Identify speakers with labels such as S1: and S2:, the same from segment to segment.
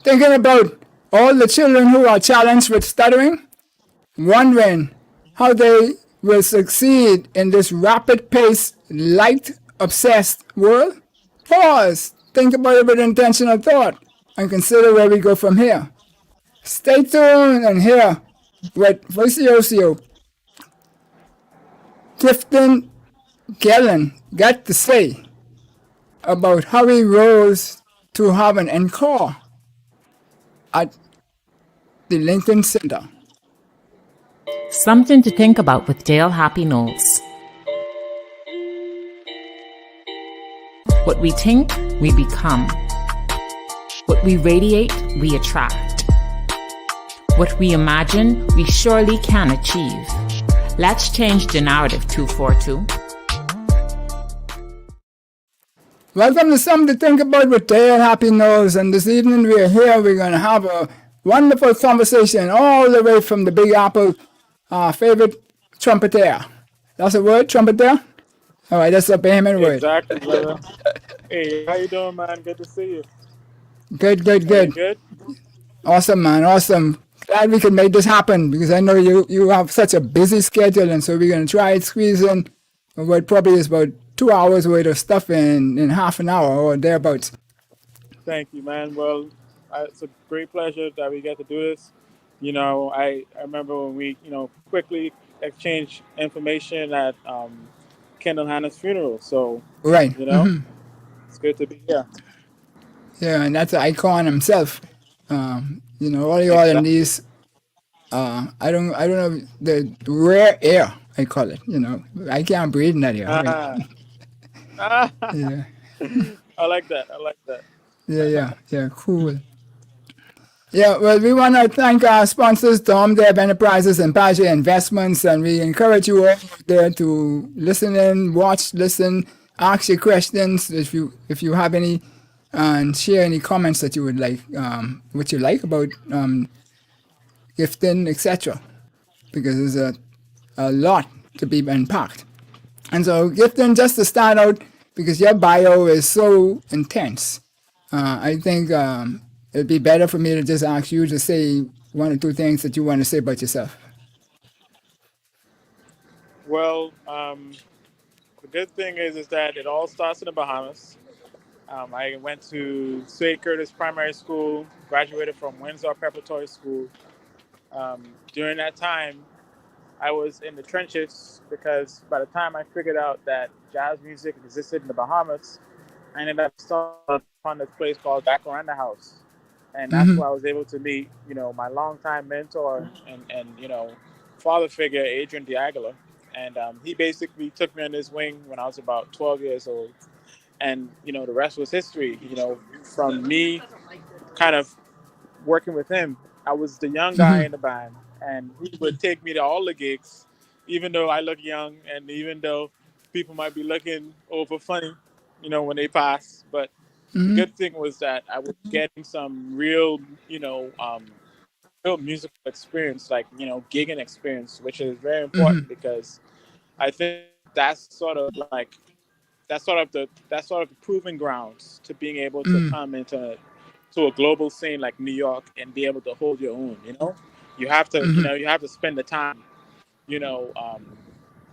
S1: thinking about all the children who are challenged with stuttering, wondering how they will succeed in this rapid-paced, light-obsessed world? Pause, think about it with intentional thought, and consider where we go from here. Stay tuned and hear what Virtuoso Giveton Gelin got to say about how he rose to have an encore at the Lincoln Center.
S2: Something to think about with Dale Happy Knowles. What we think, we become. What we radiate, we attract. What we imagine, we surely can achieve. Let's change the narrative, 242.
S1: Welcome to Something to Think About with Dale Happy Knowles, and this evening we are here. We're going to have a wonderful conversation all the way from the Big Apple, favorite trumpeter. That's a word, trumpeter? All right, that's a Bahamian word.
S3: Exactly, brother. Hey, how you doing, man? Good to see you.
S1: Good.
S3: Good?
S1: Awesome, man, awesome. Glad we could make this happen because I know you have such a busy schedule, and so we're going to try to squeeze in what probably is about 2 hours worth of stuff in half an hour or thereabouts.
S3: Thank you, man. Well, it's a great pleasure that we get to do this. You know, I remember when we, quickly exchanged information at Kendall Hannah's funeral. So,
S1: right.
S3: It's good to be here.
S1: Yeah, and that's an icon himself. All you all in these, I don't know, the rare air, I call it, I can't breathe in that air. Right? Yeah.
S3: I like that.
S1: Yeah, cool. Yeah, well, we want to thank our sponsors, Tom Deb Enterprises and P.J Investments, and we encourage you all there to listen in, listen, ask your questions if you have any, and share any comments that you would like, what you like about gifting, etc. Because there's a lot to be unpacked. And so gifting, just to start out, because your bio is so intense, I think it'd be better for me to just ask you to say one or two things that you want to say about yourself.
S3: Well, the good thing is that it all starts in the Bahamas. I went to St. Curtis Primary School, graduated from Windsor Preparatory School. During that time, I was in the trenches because by the time I figured out that jazz music existed in the Bahamas, I ended up stumbling upon this place called Back Around the House. And that's where I was able to meet, my longtime mentor and father figure, Adrian Diagala. And he basically took me on his wing when I was about 12 years old. And, the rest was history, from me kind of working with him. I was the young guy in the band, and he would take me to all the gigs, even though I look young and even though people might be looking over funny, when they pass. But the good thing was that I was getting some real, real musical experience, like, gigging experience, which is very important because I think that's sort of the proving grounds to being able to come into a global scene like New York and be able to hold your own. You have to you have to spend the time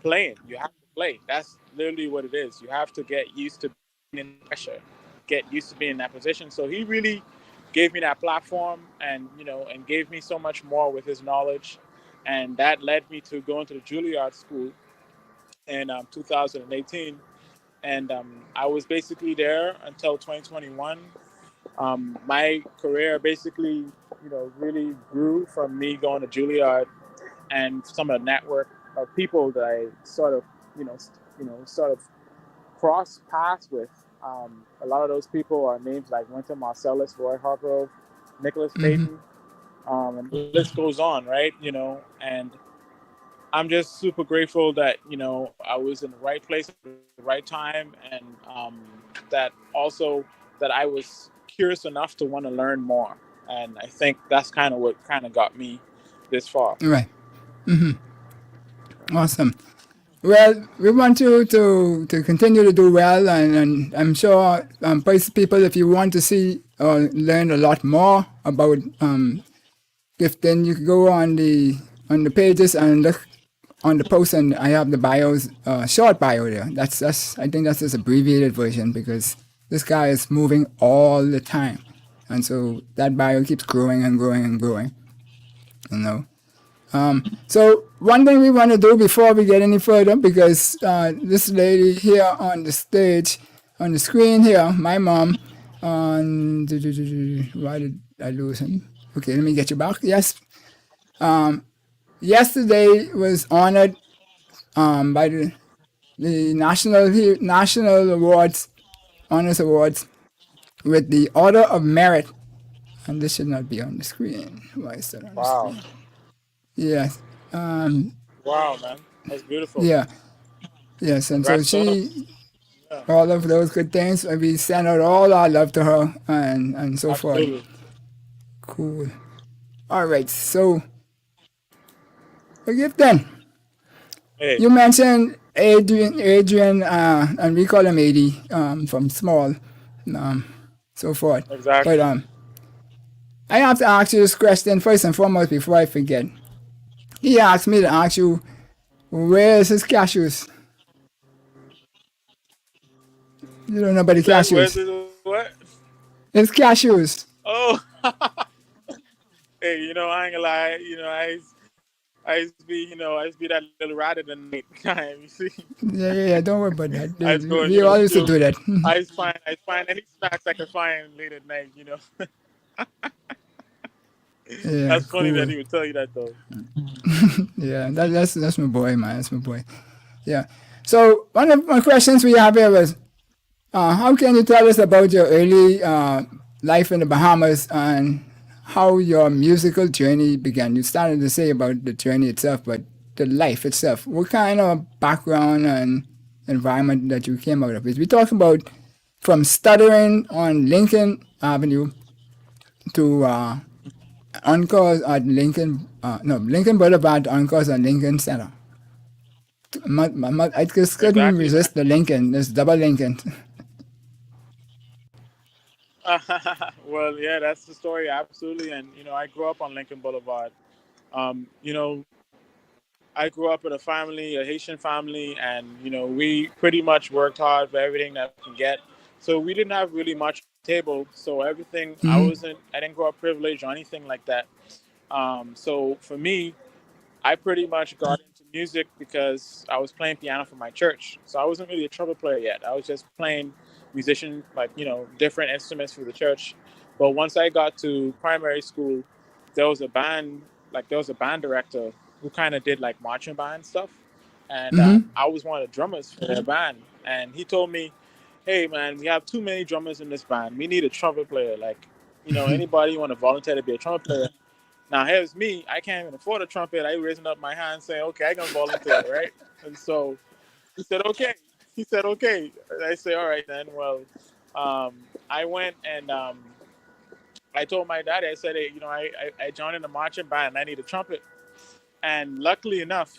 S3: playing. You have to play. That's literally what it is. You have to get used to being in pressure, get used to being in that position. So he really gave me that platform and and gave me so much more with his knowledge, and that led me to go into the Juilliard School in 2018. And I was basically there until 2021. My career basically, really grew from me going to Juilliard and some of the network of people that I sort of, sort of cross paths with. A lot of those people are names like Wynton Marsalis, Roy Hargrove, Nicholas Payton, and the list goes on, right? And I'm just super grateful that, I was in the right place at the right time, and that I was curious enough to want to learn more. And I think that's kind of what got me this far.
S1: Right. Awesome. Well, we want you to continue to do well, and I'm sure people, if you want to see or learn a lot more about Giveton, you can go on the pages and look on the post, and I have the bios, short bio there. That's I think that's just abbreviated version because this guy is moving all the time, and so that bio keeps growing and growing and growing. You know. So one thing we want to do before we get any further, because this lady here on the stage, on the screen here, my mom, on why did I lose him? Okay, let me get you back. Yes, yesterday was honored by the national awards, honors awards, with the Order of Merit, and this should not be on the screen. Why is that on the
S3: Wow.
S1: screen? Yes.
S3: Wow, man. That's beautiful.
S1: Yeah. Yes, and so
S3: Congrats to her.
S1: she, all of those good things, we send out all our love to her and so forth.
S3: Absolutely.
S1: Cool. All right, so Giveton,
S3: Hey.
S1: you mentioned Adrian, and we call him AD, from Small, so forth.
S3: Exactly.
S1: But I have to ask you this question first and foremost before I forget. He asked me to ask you, where's his cashews? You don't know about the
S3: Where's
S1: cashews.
S3: it? What?
S1: It's cashews.
S3: Oh. Hey, you know, I ain't gonna lie. You know, I used to be that little rat in the night time. You see,
S1: Yeah. Don't worry about that.
S3: I was going.
S1: We all used to do that.
S3: I find any snacks I can find late at night. You know,
S1: Yeah,
S3: that's funny
S1: cool.
S3: that he would tell you that though.
S1: Yeah, that's my boy, man. That's my boy. Yeah. So one of my questions we have here was, how can you tell us about your early life in the Bahamas and how your musical journey began? You started to say about the journey itself, but the life itself. What kind of background and environment that you came out of? We talk about from Stuttering on Lincoln Avenue to Encores at Lincoln, Lincoln Boulevard, Encores at Lincoln Center. I just couldn't
S3: Exactly.
S1: resist the Lincoln. There's double Lincoln.
S3: Well, yeah, that's the story, absolutely. And you know, I grew up on Lincoln Boulevard. You know, I grew up with a family, a Haitian family, and you know, we pretty much worked hard for everything that we can get. So we didn't have really much on the table. So everything, I didn't grow up privileged or anything like that. So for me, I pretty much got into music because I was playing piano for my church. So I wasn't really a trumpet player yet. I was just playing musician, like, you know, different instruments for the church. But once I got to primary school, there was a band director who kind of did like marching band stuff. And I was one of the drummers for their band. And he told me, hey, man, we have too many drummers in this band. We need a trumpet player. Like, you know, anybody want to volunteer to be a trumpet player? Now, here's me. I can't even afford a trumpet. I raising up my hand saying, okay, I'm going to volunteer, right? And so he said, okay. He said, okay. I say, all right, then. Well, I went and I told my daddy, I said, hey, you know, I joined in the marching band. I need a trumpet. And luckily enough,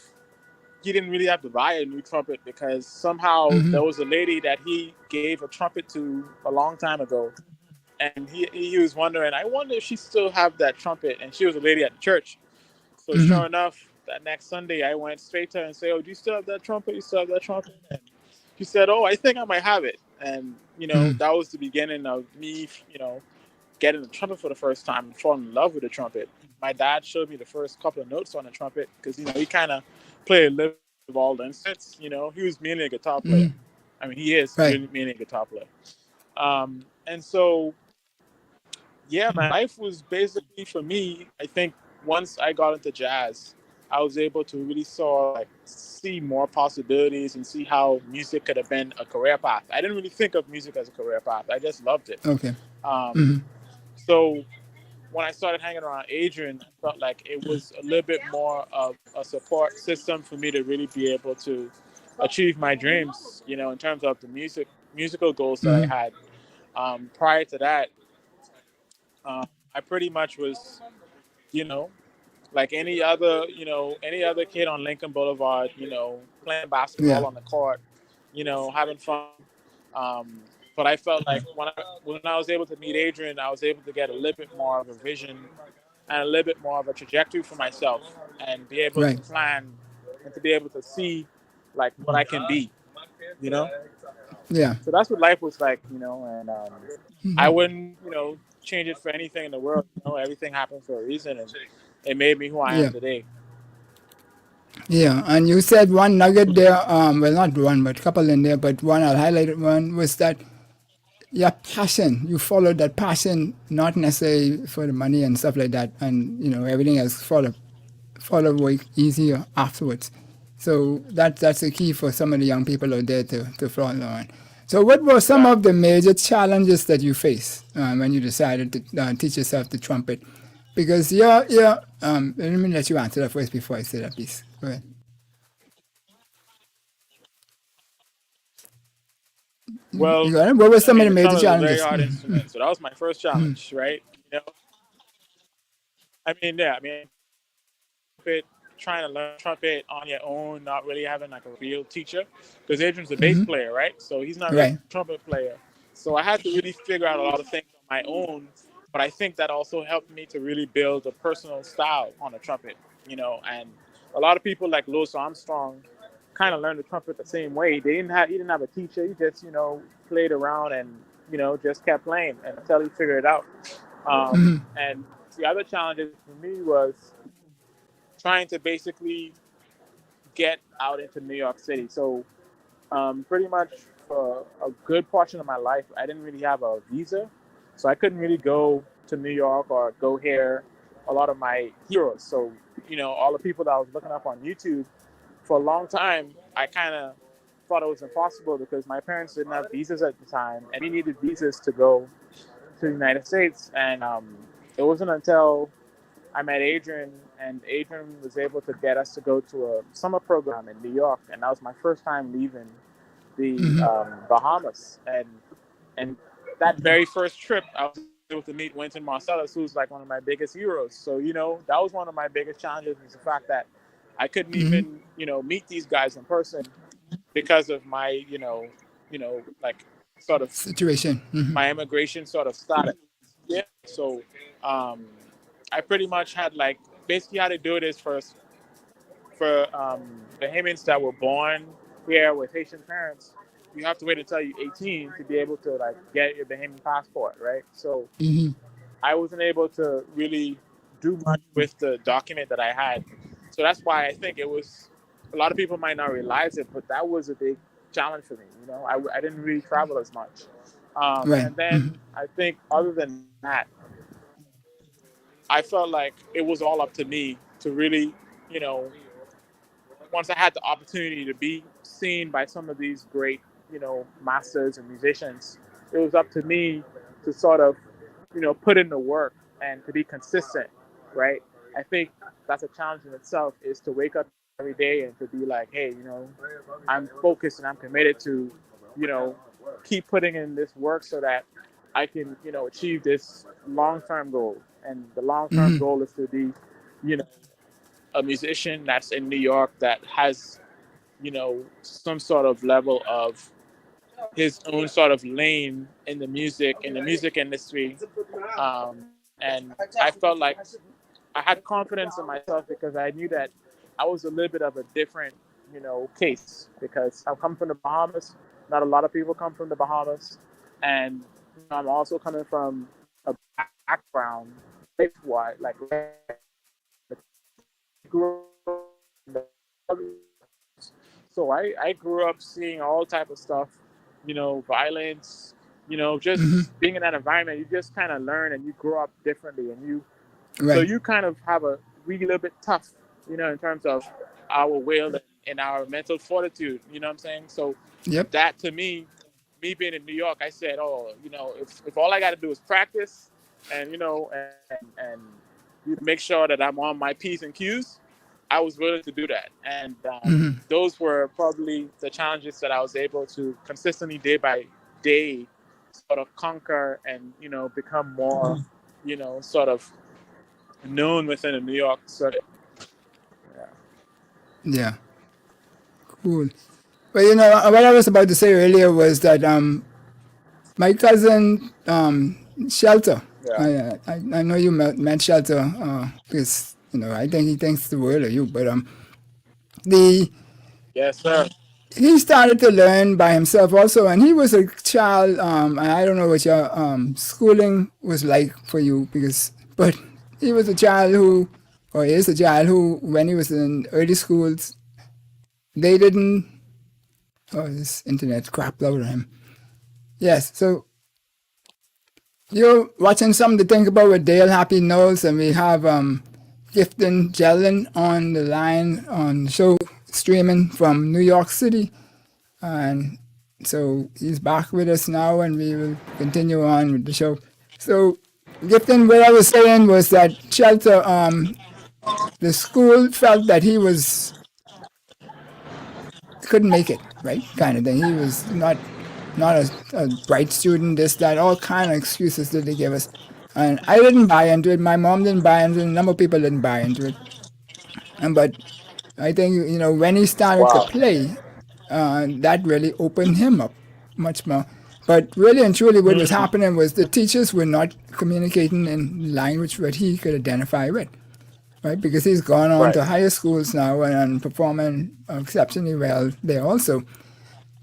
S3: he didn't really have to buy a new trumpet because somehow there was a lady that he gave a trumpet to a long time ago. And he was wondering, I wonder if she still have that trumpet. And she was a lady at the church. So sure enough, that next Sunday, I went straight to her and said, oh, do you still have that trumpet? You still have that trumpet? And she said, oh, I think I might have it. And, you know, that was the beginning of me, you know, getting the trumpet for the first time and falling in love with the trumpet. My dad showed me the first couple of notes on the trumpet because, you know, he kind of played a little of all the instruments. You know, he was mainly a guitar player. I mean, he is mainly a guitar player. And so, yeah, my life was basically, for me, I think once I got into jazz, I was able to really see more possibilities and see how music could have been a career path. I didn't really think of music as a career path. I just loved it.
S1: Okay.
S3: So when I started hanging around Adrian, I felt like it was a little bit more of a support system for me to really be able to achieve my dreams, you know, in terms of the musical goals that I had. Prior to that, I pretty much was, you know, like any other, any other kid on Lincoln Boulevard, playing basketball
S1: Yeah.
S3: on the court, having fun. Um, but I felt like when I was able to meet Adrian, I was able to get a little bit more of a vision and a little bit more of a trajectory for myself, and be able to
S1: Right.
S3: plan and to be able to see like what I can be, you know.
S1: Yeah.
S3: So that's what life was like, and I wouldn't, change it for anything in the world. Everything happened for a reason, and it made me who I am
S1: Yeah.
S3: today.
S1: Yeah. And you said one nugget there, well, not one, but a couple in there, but one I'll highlight one was that your passion, you followed that passion, not necessarily for the money and stuff like that. And, everything else follow way easier afterwards. So that's the key for some of the young people out there to follow on. So what were some of the major challenges that you faced when you decided to teach yourself the trumpet? Because let me let you answer that first before I say that, please. Go ahead. You
S3: Well,
S1: got it? What were
S3: I
S1: some of
S3: mean,
S1: the
S3: the
S1: major
S3: trumpet is a very
S1: challenges?
S3: hard instrument, so that was my first challenge, right? I mean, trumpet, trying to learn trumpet on your own, not really having like a real teacher, because Adrian's a bass player, right? So he's not really
S1: Right.
S3: a trumpet player. So I had to really figure out a lot of things on my own, but I think that also helped me to really build a personal style on the trumpet, and a lot of people like Louis Armstrong kind of learned the trumpet the same way. He didn't have a teacher. He just, played around and, just kept playing until he figured it out. And the other challenges for me was trying to basically get out into New York City. So pretty much for a good portion of my life, I didn't really have a visa. So I couldn't really go to New York or go hear a lot of my heroes. So, all the people that I was looking up on YouTube, for a long time, I kind of thought it was impossible because my parents didn't have visas at the time, and we needed visas to go to the United States. And it wasn't until I met Adrian, and Adrian was able to get us to go to a summer program in New York, and that was my first time leaving the Bahamas. And that very first trip, I was able to meet Wynton Marsalis, who's like one of my biggest heroes. So that was one of my biggest challenges, is the fact that I couldn't even meet these guys in person because of my like sort of
S1: Situation.
S3: my immigration sort of status. Yeah. So I pretty much had basically how to do it is first for Bahamians that were born here with Haitian parents, you have to wait until you're 18 to be able to get your Bahamian passport, right? So I wasn't able to really do much with the document that I had. So that's why I think it was, a lot of people might not realize it, but that was a big challenge for me. I didn't really travel as much.
S1: Right.
S3: And then I think other than that, I felt like it was all up to me to really, once I had the opportunity to be seen by some of these great, masters and musicians, it was up to me to sort of, put in the work and to be consistent, right? I think that's a challenge in itself, is to wake up every day and to be like, hey, I'm focused and I'm committed to, keep putting in this work so that I can, achieve this long-term goal. And the long-term goal is to be, a musician that's in New York that has, some sort of level of his own sort of lane in the music industry. And I felt like I had confidence in myself because I knew that I was a little bit of a different, case, because I come from the Bahamas. Not a lot of people come from the Bahamas. And I'm also coming from a background, like so I grew up seeing all type of stuff, violence, just being in that environment. You just kind of learn and you grow up differently, and so you kind of have we a little bit tough, in terms of our will and our mental fortitude. You know what I'm saying? So that to me being in New York, I said, oh, if all I got to do is practice, and and you make sure that I'm on my P's and Q's, I was willing to do that. And those were probably the challenges that I was able to consistently, day by day, sort of conquer and, become more, sort of known within the New York circuit.
S1: Yeah. Cool. Well, you know, what I was about to say earlier was that my cousin Shelter.
S3: Yeah.
S1: I know you met Shelter because you know I think he thinks the world of you. But the
S3: Yes, sir.
S1: he started to learn by himself also, and he was a child. And I don't know what your schooling was like for you, but he was a child who, or is a child who, when he was in early schools, they didn't. Oh, this internet crap out of him. Yes, so you're watching something to think about with Dale Happy Knowles, and we have Giveton Gelin on the line on the show streaming from New York City. And so he's back with us now, and we will continue on with the show. So, Giveton, what I was saying was that Shelter, the school felt that he couldn't make it, right? Kind of thing. He was not a bright student, this, that, all kind of excuses that they gave us. And I didn't buy into it. My mom didn't buy into it. A number of people didn't buy into it. But I think, you know, when he started to play, that really opened him up much more. But really and truly what was happening was the teachers were not communicating in language that he could identify with, right? Because he's gone on to higher schools now and performing exceptionally well there also.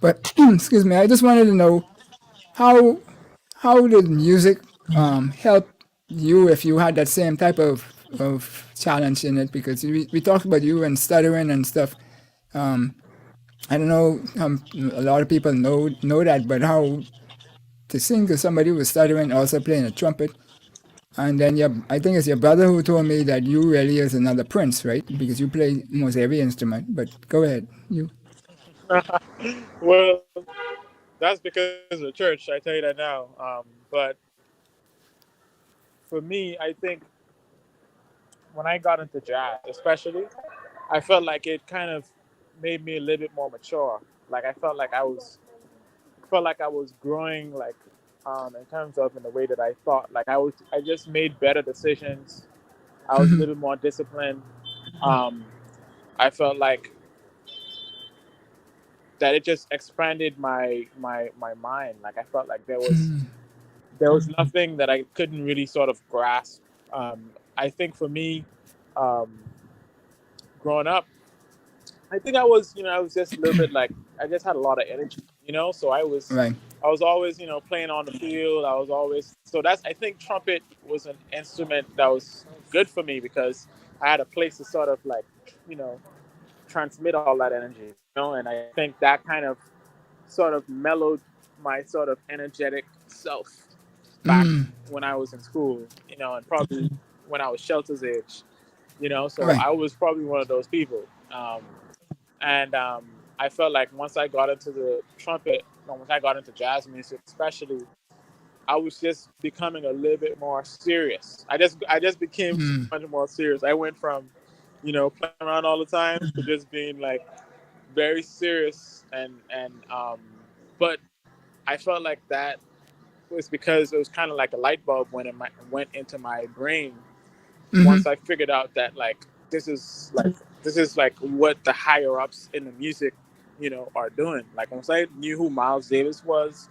S1: But, excuse me, I just wanted to know how did music help you if you had that same type of challenge in it? Because we talked about you and stuttering and stuff. I don't know, a lot of people know that, but how to sing to somebody who was stuttering, also playing a trumpet. And then I think it's your brother who told me that you really is another prince, right? Because you play almost every instrument. But go ahead, you.
S3: Well, that's because of the church. I tell you that now. But for me, I think when I got into jazz, especially, I felt like it kind of made me a little bit more mature. Like I felt like I was growing, like in terms of in the way that I thought. Like I just made better decisions. I was a little more disciplined. I felt like that it just expanded my mind. Like I felt like there was nothing that I couldn't really sort of grasp. I think for me, growing up, I think I was just a little bit like, I just had a lot of energy, so I was always, playing on the field. I think trumpet was an instrument that was good for me because I had a place to sort of like, transmit all that energy, and I think that kind of sort of mellowed my sort of energetic self back when I was in school, and probably when I was Shelter's age, so I was probably one of those people. And I felt like once I got into the trumpet, once I got into jazz music especially, I was just becoming a little bit more serious. I just became so much more serious. I went from, playing around all the time to just being like very serious and but I felt like that was because it was kind of like a light bulb when it went into my brain once I figured out that like this is like what the higher ups in the music, are doing. Like once I knew who Miles Davis was,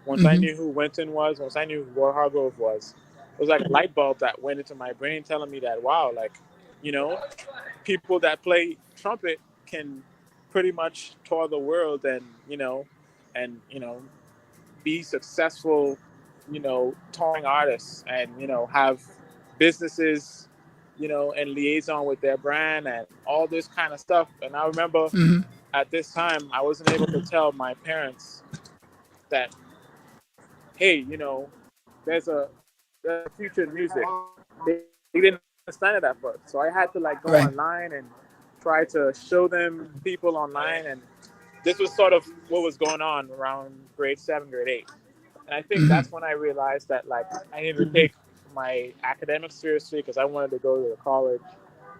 S3: once I knew who Wynton was, once I knew who Roy Hargrove was, it was like a light bulb that went into my brain telling me that, wow, like, people that play trumpet can pretty much tour the world and be successful, touring artists and, have businesses, and liaison with their brand and all this kind of stuff. And I remember at this time, I wasn't able to tell my parents that, hey, there's a future in music. They didn't understand it at first. So I had to like go online and try to show them people online. And this was sort of what was going on around grade 7, grade 8. And I think that's when I realized that like I needed to take my academics seriously because I wanted to go to college.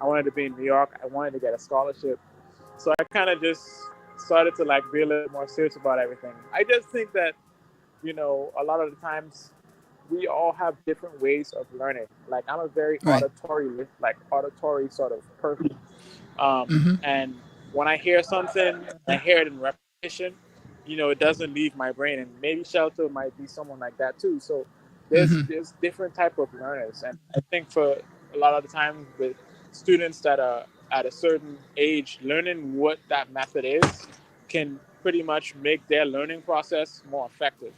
S3: I wanted to be in New York. I wanted to get a scholarship. So I kind of just started to like be a little more serious about everything. I just think that, a lot of the times we all have different ways of learning. Like I'm a very
S1: Right.
S3: auditory sort of person. And when I hear something, I hear it in repetition. It doesn't leave my brain. And maybe Shelter might be someone like that too. So there's different type of learners, and I think for a lot of the time with students that are at a certain age, learning what that method is can pretty much make their learning process more effective.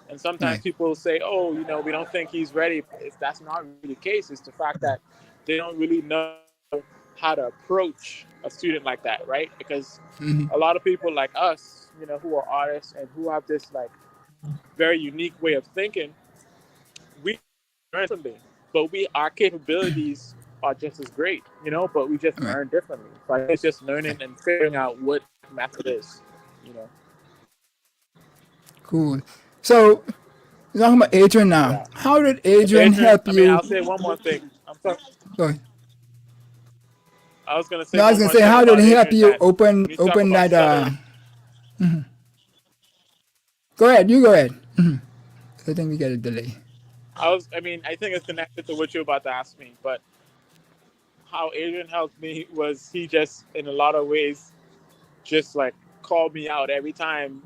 S3: And sometimes
S1: Right.
S3: people say, "Oh, we don't think he's ready." If that's not really the case, it's the fact that they don't really know how to approach a student like that, right? Because a lot of people like us, who are artists and who have this like very unique way of thinking, we learn differently, but our capabilities are just as great, but we just
S1: Right.
S3: learn differently. So I think it's just learning
S1: Right.
S3: and figuring out what method is.
S1: Cool. So, talking about Adrian now.
S3: Yeah.
S1: How did Adrian
S3: Adrian,
S1: help you?
S3: I'll say one more thing.
S1: Go.
S3: I was going to say
S1: No, I was
S3: one
S1: gonna
S3: more
S1: say,
S3: thing
S1: how did
S3: about
S1: he help
S3: Adrian,
S1: you
S3: that
S1: open
S3: when you talk about
S1: that?
S3: stuttering,
S1: Go ahead. You go ahead. I think we got a delay.
S3: I think it's connected to what you're about to ask me, but how Adrian helped me was he just, in a lot of ways, just like called me out every time,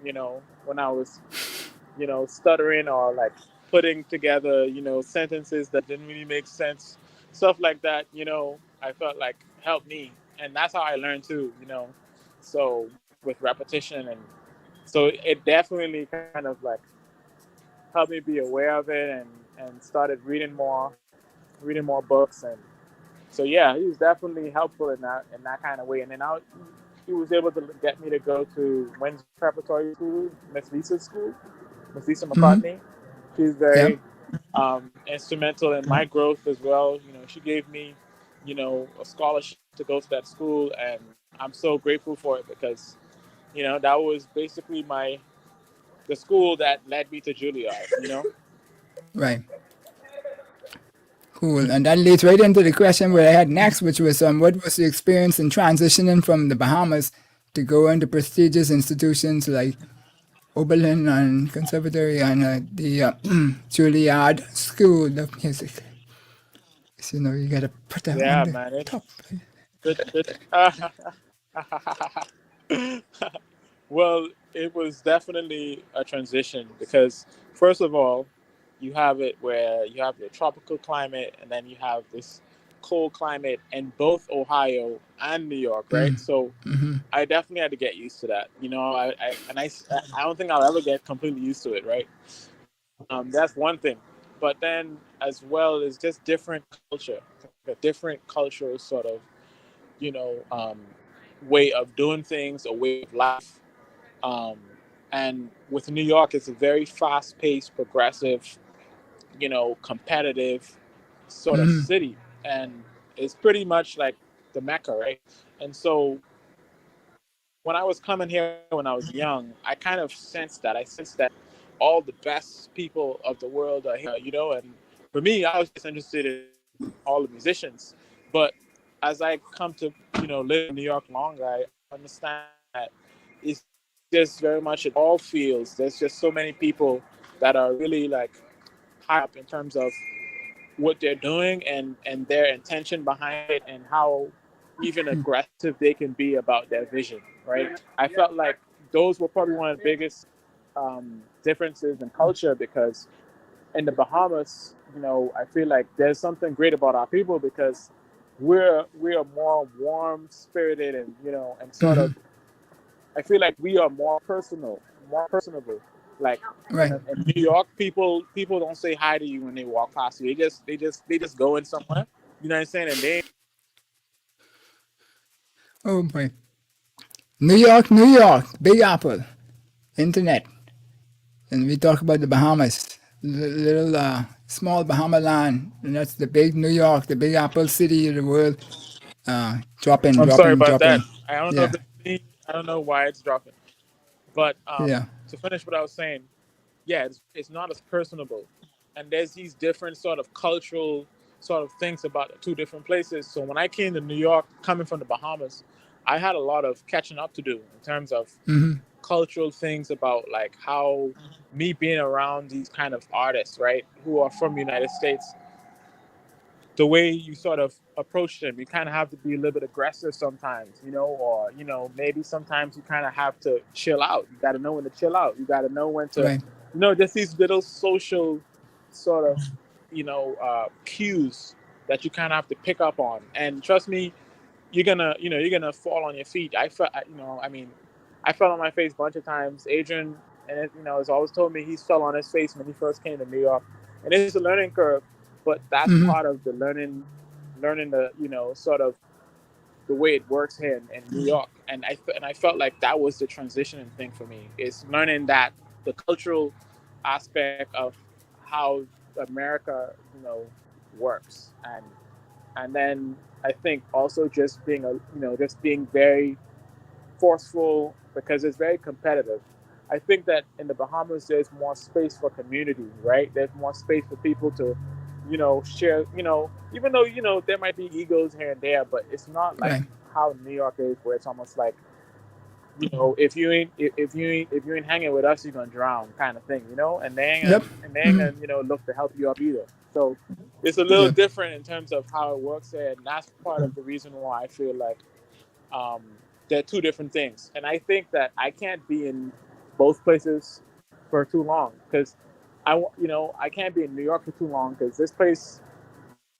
S3: when I was, stuttering or like putting together, sentences that didn't really make sense, stuff like that, I felt like helped me. And that's how I learned too. So with repetition. And so it definitely kind of like helped me be aware of it, and started reading more books. And so yeah, he was definitely helpful in that kind of way. And then he was able to get me to go to Windsor Preparatory School, Miss Lisa McCartney. She's
S1: Yeah.
S3: very instrumental in my growth as well. She gave me, a scholarship to go to that school, and I'm so grateful for it because, that was basically the school that led me to Juilliard.
S1: Right. Cool. And that leads right into the question where I had next, which was what was the experience in transitioning from the Bahamas to go into prestigious institutions like Oberlin and Conservatory and the Juilliard School of Music. So, you gotta put that on
S3: Yeah,
S1: the
S3: man.
S1: top.
S3: Well, it was definitely a transition because, first of all, you have it where you have the tropical climate and then you have this cold climate in both Ohio and New York, right? So I definitely had to get used to that. I don't think I'll ever get completely used to it, right? That's one thing. But then, as well, is just different culture, a different cultural sort of, you know, um, way of doing things, a way of life. Um, and with New York, it's a very fast-paced, progressive, competitive sort of city, and it's pretty much like the Mecca, right? And so when I was coming here when I was young, I kind of sensed that. I sensed that all the best people of the world are here. And for me, I was just interested in all the musicians. But as I come to, live in New York longer, I understand that it's just very much in all fields. There's just so many people that are really like high up in terms of what they're doing and their intention behind it, and how even aggressive they can be about their vision, right? I felt like those were probably one of the biggest differences in culture, because in the Bahamas, I feel like there's something great about our people, because we are more warm spirited, and and sort of, I feel like we are more personable. Like
S1: Right.
S3: in New York, people don't say hi to you when they walk past you. They just go in somewhere. You know what I'm saying? And they
S1: Oh boy. New York, Big Apple, Internet. And we talk about the Bahamas, little small Bahama land, and that's the big New York, the Big Apple city of the world. Dropping,
S3: I'm sorry
S1: dropping,
S3: about that.
S1: dropping.
S3: I don't know if
S1: Yeah,
S3: it's me. I don't know why it's dropping. But
S1: yeah.
S3: to finish what I was saying, yeah, it's not as personable, and there's these different sort of cultural sort of things about the two different places. So when I came to New York, coming from the Bahamas, I had a lot of catching up to do in terms of cultural things about like how me being around these kind of artists, right, who are from the United States, the way you sort of approach them, you kind of have to be a little bit aggressive sometimes, you know, or, you know, maybe sometimes you kind of have to chill out. You got to know when to chill out. You got to know when to,
S1: Right.
S3: you know, just these little social sort of, you know, cues that you kind of have to pick up on. And trust me, you're gonna fall on your feet. I felt, you know, I mean, I fell on my face a bunch of times. Adrian, and it, you know, has always told me he's fell on his face when he first came to New York, and it's a learning curve. But that's part of the learning the, you know, sort of the way it works here in New York. And I felt like that was the transitioning thing for me. Is learning that the cultural aspect of how America, you know, works, and then I think also just being just being very forceful because it's very competitive. I think that in the Bahamas there's more space for community, right? There's more space for people to, you know, share, you know, even though, you know, there might be egos here and there, but it's not like
S1: Right.
S3: how New York is, where it's almost like, you know, if you ain't hanging with us, you're gonna drown, kind of thing, you know. And
S1: Yep.
S3: they ain't gonna, you know, look to help you up either. So it's a little
S1: Yep.
S3: different in terms of how it works there, and that's part of the reason why I feel like um, they're two different things. And I think that I can't be in both places for too long because you know, I can't be in New York for too long because this place,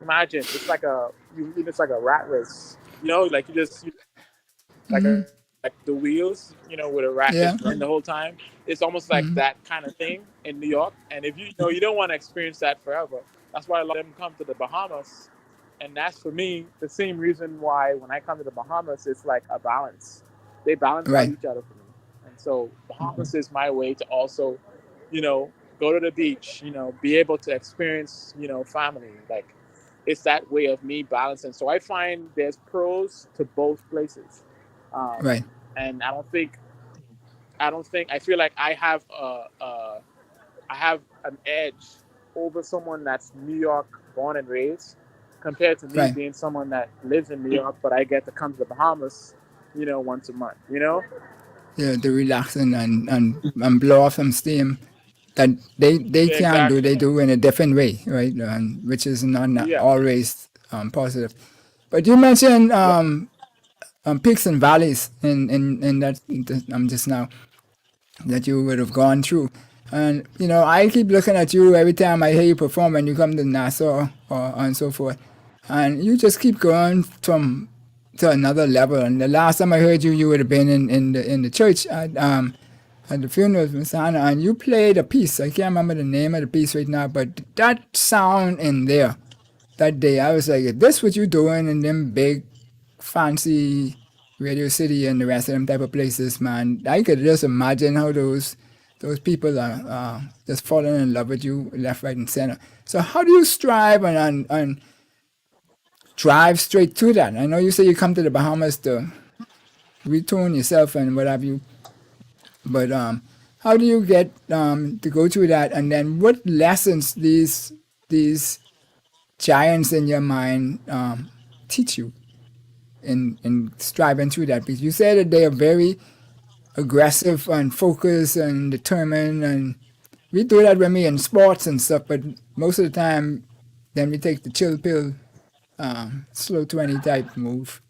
S3: imagine it's like a rat race, you know, like like the wheels, you know, where the rat is
S1: Yeah.
S3: running the whole time. It's almost like that kind of thing in New York. And if you know, you don't want to experience that forever. That's why a lot of them come to the Bahamas. And that's for me the same reason why when I come to the Bahamas, it's like a balance. They balance out
S1: Right.
S3: each other for me. And so Bahamas is my way to also, you know, go to the beach, you know, be able to experience, you know, family. Like it's that way of me balancing. So I find there's pros to both places. Um,
S1: Right.
S3: and I feel like I have an edge over someone that's New York born and raised compared to me
S1: Right.
S3: being someone that lives in New York, but I get to come to the Bahamas, you know, once a month, you know?
S1: Yeah, to relax and blow off some steam that they
S3: Yeah,
S1: can do,
S3: exactly.
S1: they do in a different way, right? And which is not
S3: Yeah.
S1: always positive. But you mentioned
S3: Yeah.
S1: peaks and valleys in that just now that you would have gone through. And you know, I keep looking at you every time I hear you perform and you come to Nassau or and so forth, and you just keep going from to another level. And the last time I heard you, you would have been in the church at the funeral of Miss Hannah, and you played a piece. I can't remember the name of the piece right now, but that sound in there that day, I was like, "Is this what you doing in them big fancy Radio City and the rest of them type of places, man?" I could just imagine how those people are just falling in love with you left, right, and center. So how do you strive and drive straight to that? I know you say you come to the Bahamas to retune yourself and what have you, but how do you get to go through that? And then what lessons these giants in your mind teach you in striving through that? Because you said that they are very aggressive and focused and determined, and we do that when we in sports and stuff, but most of the time then we take the chill pill, slow 20 type move.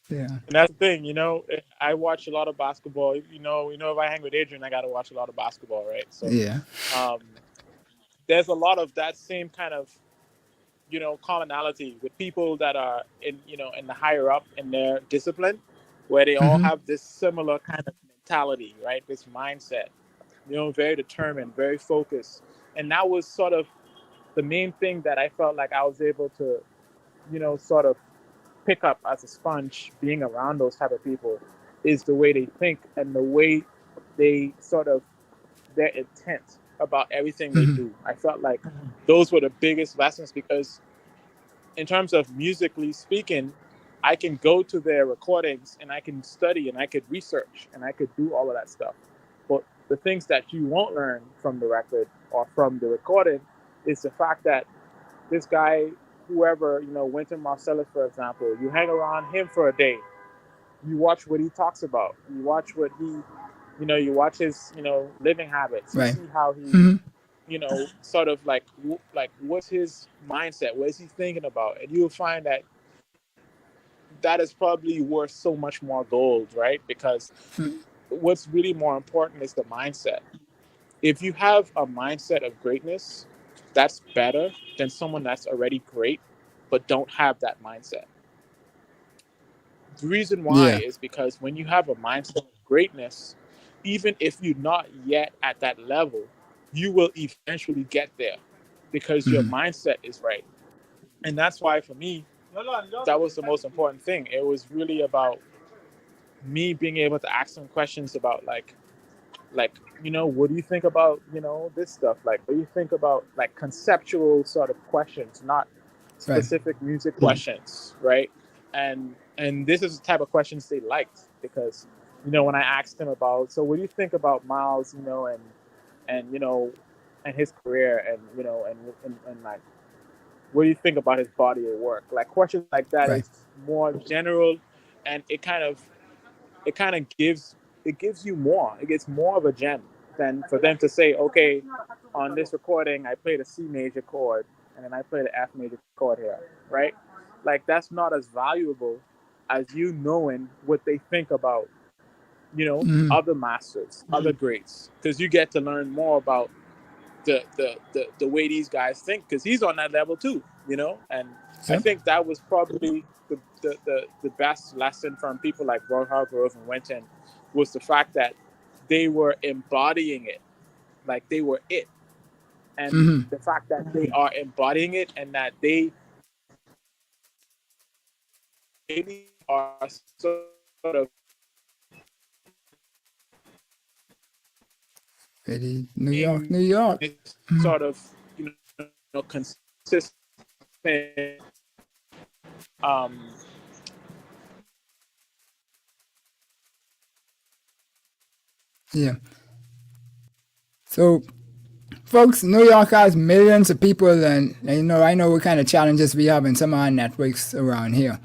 S1: Yeah.
S3: And that's the thing, you know, I watch a lot of basketball. You know, if I hang with Adrian, I got to watch a lot of basketball, right? So
S1: Yeah.
S3: um, there's a lot of that same kind of, you know, commonality with people that are in, you know, in the higher up in their discipline, where they all have this similar kind of mentality, right? This mindset, you know, very determined, very focused. And that was sort of the main thing that I felt like I was able to, you know, sort of pick up as a sponge being around those type of people is the way they think and the way they sort of their intent about everything they do. I felt like those were the biggest lessons because in terms of musically speaking, I can go to their recordings and I can study and I could research and I could do all of that stuff. But the things that you won't learn from the record or from the recording is the fact that this guy, whoever, you know, Wynton Marsalis, for example, you hang around him for a day you watch what he talks about. You watch what he, you watch his, living habits. You
S1: Right.
S3: see how he, sort of like what's his mindset? What is he thinking about? And you'll find that that is probably worth so much more gold, right? Because what's really more important is the mindset. If you have a mindset of greatness, that's better than someone that's already great but don't have that mindset. The reason why
S1: Yeah.
S3: is because when you have a mindset of greatness, even if you're not yet at that level, you will eventually get there because your mindset is right. And that's why for me, that was the most important thing. It was really about me being able to ask some questions about what do you think about this stuff, like what do you think about like conceptual sort of questions, not
S1: Right.
S3: specific music questions, right? And this is the type of questions they liked because when I asked him about, so what do you think about Miles, and his career, and and like what do you think about his body of work, like questions like that
S1: Right.
S3: is more general, and it kind of gives you more. It gets more of a gem than for them to say, okay, on this recording, I played a C major chord and then I played an F major chord here, right? Like that's not as valuable as you knowing what they think about, other masters, other greats, because you get to learn more about the way these guys think, because he's on that level too, and I
S1: Yep.
S3: think that was probably the best lesson from people like Ron Hargrove and Wynton, was the fact that they were embodying it, like they were it, and the fact that they are embodying it, and that they are sort of
S1: Ready. New York.
S3: being
S1: New York.
S3: sort of consistent, um,
S1: Yeah. So, folks, New York has millions of people, and I know what kind of challenges we have in some of our networks around here.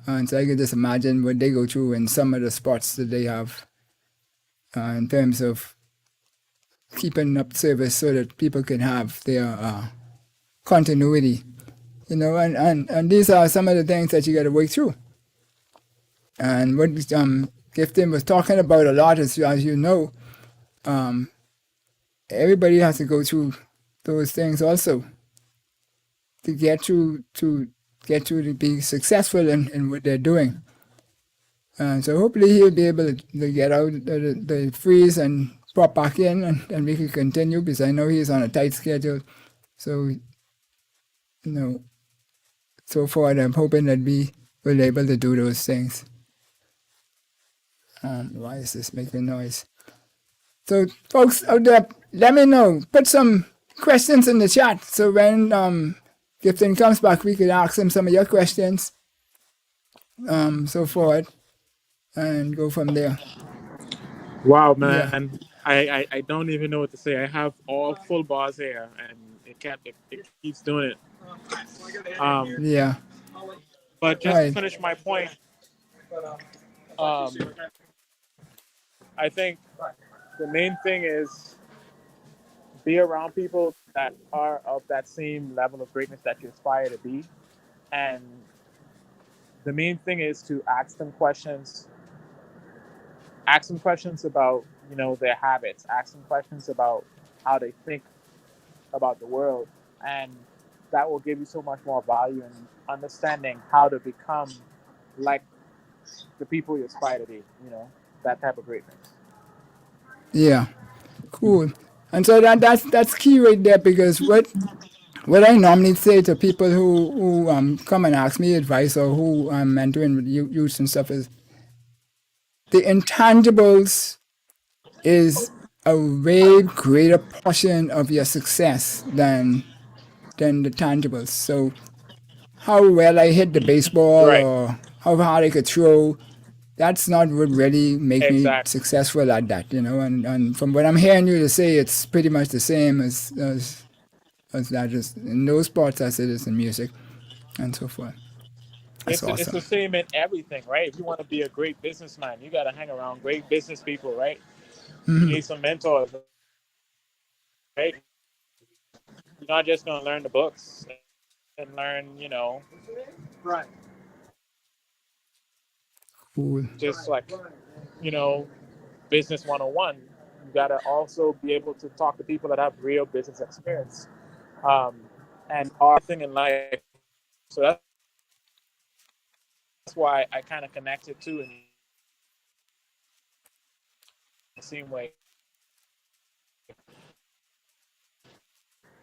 S1: And so I can just imagine what they go through in some of the spots that they have in terms of keeping up service so that people can have their continuity. And these are some of the things that you got to work through. And what Gifton was talking about a lot is, as you know, everybody has to go through those things also to get to be successful in what they're doing. And so hopefully he'll be able to get out the freeze and pop back in, and we can continue, because I know he's on a tight schedule. So, so far I'm hoping that we will be able to do those things. Why is this making noise? So folks out there, let me know. Put some questions in the chat, so when Gifton comes back, we could ask him some of your questions, so forth, and go from there.
S3: Wow,
S1: Yeah.
S3: man. I don't even know what to say. I have all full bars here, and it keeps doing it.
S1: Yeah.
S3: But just to
S1: Right.
S3: finish my point, I think the main thing is be around people that are of that same level of greatness that you aspire to be, and the main thing is to ask them questions. Ask them questions about their habits. Ask them questions about how they think about the world, and that will give you so much more value in understanding how to become like the people you aspire to be. That type of greatness.
S1: Yeah. Cool. And so that's key right there, because what I normally say to people who come and ask me advice, or who I'm mentoring with youth and stuff, is the intangibles is a way greater portion of your success than the tangibles. So how well I hit the baseball,
S3: Right.
S1: or how hard I could throw, that's not what really make me
S3: Exactly.
S1: successful at that, And from what I'm hearing you to say, it's pretty much the same as that is in those sports as it is in music, and so forth. That's
S3: It's the
S1: awesome.
S3: same in everything, right? If you want to be a great businessman, you got to hang around great business people, right? You need some mentors, right? You're not just going to learn the books and learn, right?
S1: Cool.
S3: Just like, you know, business 101. You got to also be able to talk to people that have real business experience, um, and our thing in life. So that's why I kind of connected to in the same way.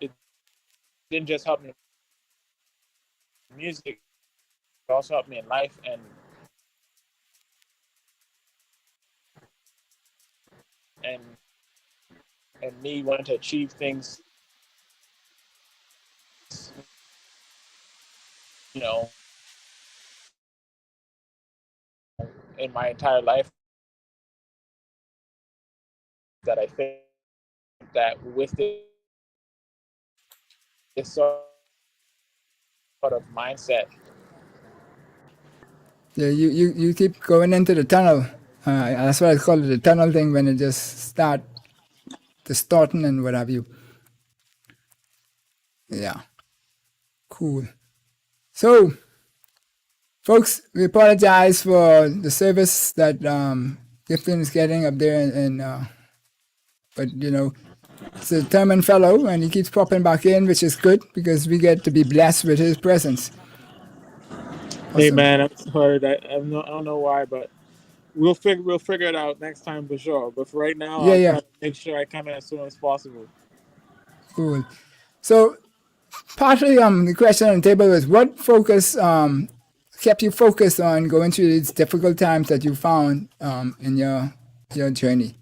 S3: It didn't just help me in music, it also helped me in life and and me wanting to achieve things, you know, in my entire life, that I think that with this sort of mindset.
S1: Yeah, you keep going into the tunnel. That's what I call it, the tunnel thing, when it just start distorting and what have you. Yeah, cool. So, folks, we apologize for the service that Giveton is getting up there, but you know, it's a determined fellow, and he keeps popping back in, which is good because we get to be blessed with his presence.
S3: Hey
S1: Awesome.
S3: man, I'm sorry that I don't know why, but we'll figure it out next time for sure. But for right now,
S1: Yeah,
S3: I'll
S1: yeah,
S3: try to make sure I come in as soon as possible.
S1: cool. So, partly the question on the table is what focus kept you focused on going through these difficult times that you found in your journey.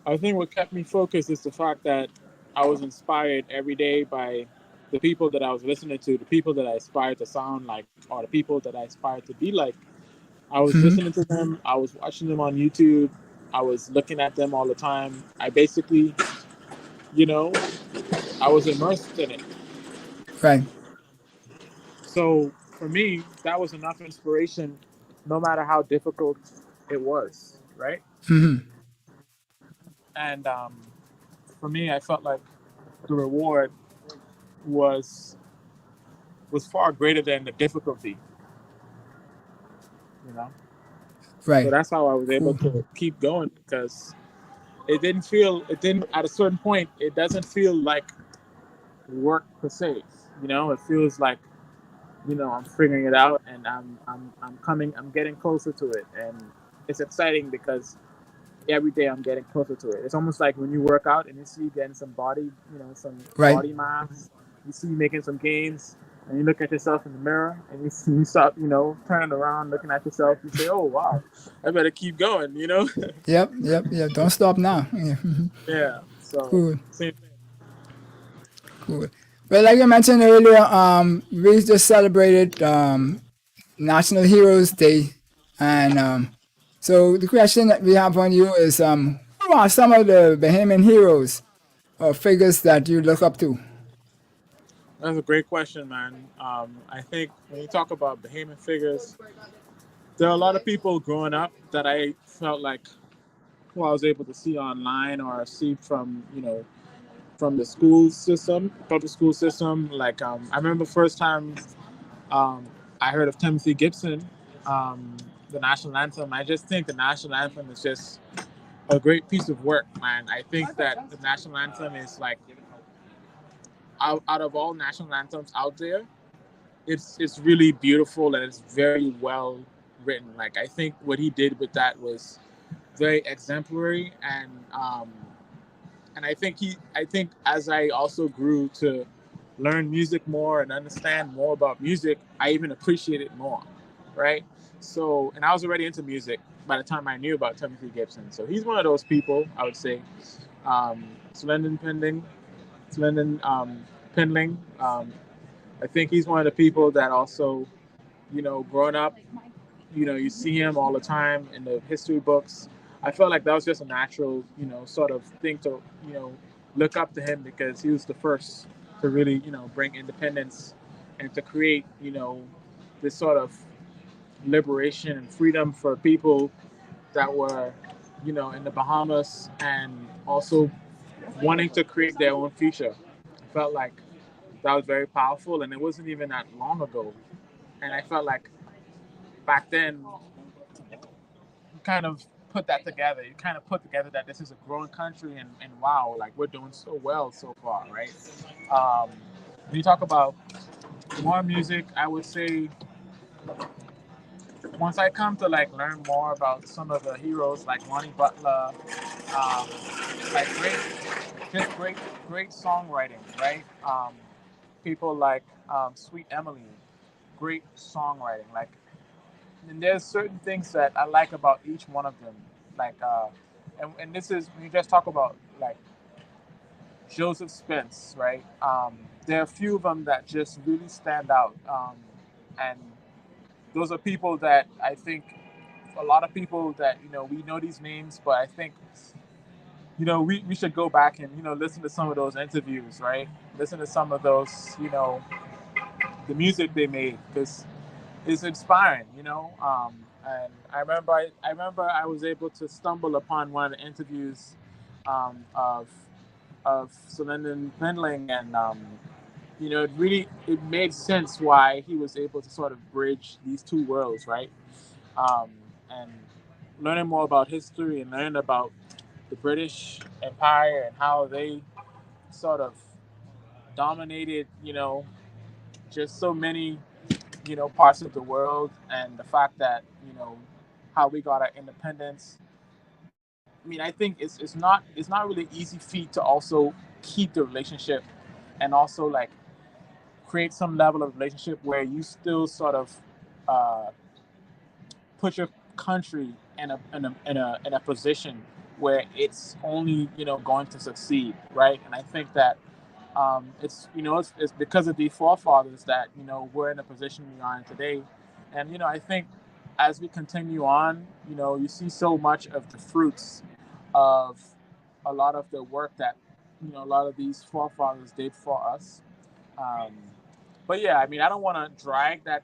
S3: I think what kept me focused is the fact that I was inspired every day by the people that I was listening to, the people that I aspired to sound like, or the people that I aspired to be like. I was listening to them. I was watching them on YouTube. I was looking at them all the time. I basically, you know, I was immersed in it.
S1: Right.
S3: So for me, that was enough inspiration, no matter how difficult it was, right? And for me, I felt like the reward was far greater than the difficulty, you know. So
S1: Right.
S3: that's how I was able
S1: Cool.
S3: to keep going because it didn't at a certain point it doesn't feel like work per se, you know. It feels like, I'm figuring it out and I'm getting closer to it, and it's exciting because every day I'm getting closer to it. It's almost like when you work out and you see you getting some body, some
S1: Right.
S3: body mass, you see you making some gains, and you look at yourself in the mirror and you start, turning around, looking at yourself, you say, oh wow, I better keep going,
S1: Yep. Yep. Yep. Don't stop now. Yeah.
S3: Yeah. So
S1: Cool.
S3: same thing.
S1: Cool. Well, like I mentioned earlier, we just celebrated National Heroes Day, and so the question that we have on you is, who are some of the Bahamian heroes or figures that you look up to?
S3: That's a great question, man. I think when you talk about Bahamian figures, there are a lot of people growing up that I felt like who I was able to see online or see from, from the school system, public school system. Like, I remember first time um, I heard of Timothy Gibson, the national anthem. I just think the national anthem is just a great piece of work, man. I think that the national anthem is like, out of all national anthems out there, it's really beautiful and it's very well written. Like, I think what he did with that was very exemplary, and I think as I also grew to learn music more and understand more about music, I even appreciate it more, right? So, and I was already into music by the time I knew about Timothy Gibson. So he's one of those people, I would say. Slendon Pending, Slendon Pendling. I think he's one of the people that also, growing up, you see him all the time in the history books. I felt like that was just a natural, sort of thing to, look up to him because he was the first to really, bring independence and to create, this sort of liberation and freedom for people that were, in the Bahamas and also wanting to create their own future. I felt like that was very powerful, and it wasn't even that long ago. And I felt like back then, you kind of put that together. You kind of put together that this is a growing country, and wow, like we're doing so well so far, right? When you talk about more music, I would say once I come to like learn more about some of the heroes like Ronnie Butler, like great songwriting, right? People like Sweet Emily, great songwriting. Like, and there's certain things that I like about each one of them. Like, and this is when you just talk about like Joseph Spence, right? There are a few of them that just really stand out, and those are people that I think a lot of people that we know these names, but I think we should go back and listen to some of those interviews, right? Listen to some of those the music they made, because it's inspiring, and I remember I was able to stumble upon one of the interviews of Celine Pendling, and it made sense why he was able to sort of bridge these two worlds, right? And learning more about history and learning about the British Empire and how they sort of dominated, just so many, parts of the world, and the fact that, how we got our independence. I mean, I think it's not really easy feat to also keep the relationship and also like create some level of relationship where you still sort of put your country in a position where it's only going to succeed, right? And I think that it's because of these forefathers that we're in the position we are in today. And I think as we continue on, you see so much of the fruits of a lot of the work that a lot of these forefathers did for us. But yeah, I mean, I don't want to drag that